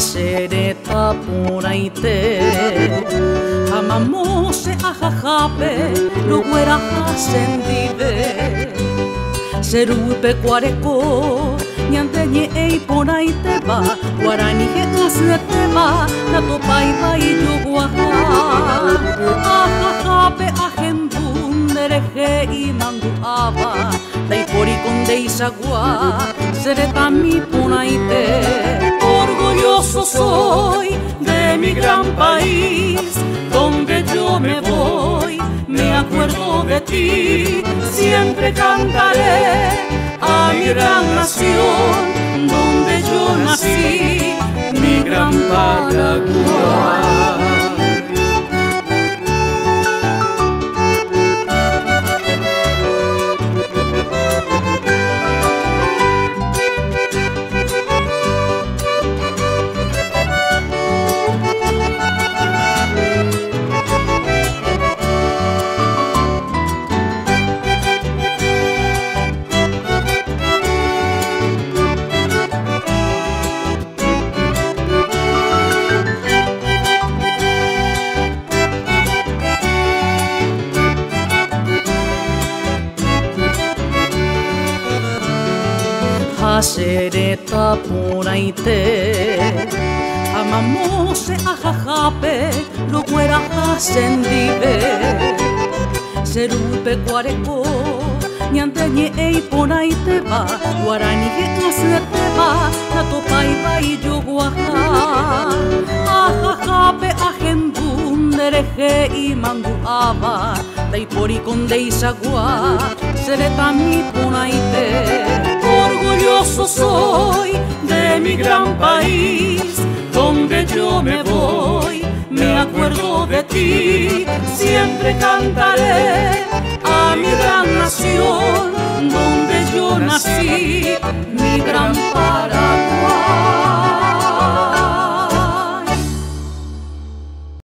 Hasereta ponaite Hamamose ajajape Luguera hasendive Serupe kuareko Nyanteñe ei ponaite ba Guarani he asnete ba Nato pai bai yuguaha Ajajape ajembundereje imandu aba Daipori konde isagua Sereta mi ponaite Orgulloso soy de mi gran país, donde yo me voy, me acuerdo de ti, siempre cantaré a mi gran nación, donde yo nací, mi gran Paraguay. Hasereta ponaite Hamamose ajajape Luguera hasendive Serupe kuareko Nyanteñe ei ponaite ba Guarani he asnete ba Nato pai bai yuguaha Ajajape ajembundereje imandu aba Daipori konde isagua Sereta mi ponaite Orgulloso soy de mi gran país, donde yo me voy, me acuerdo de ti, siempre cantaré a mi gran nación, donde yo nací, mi gran Paraguay.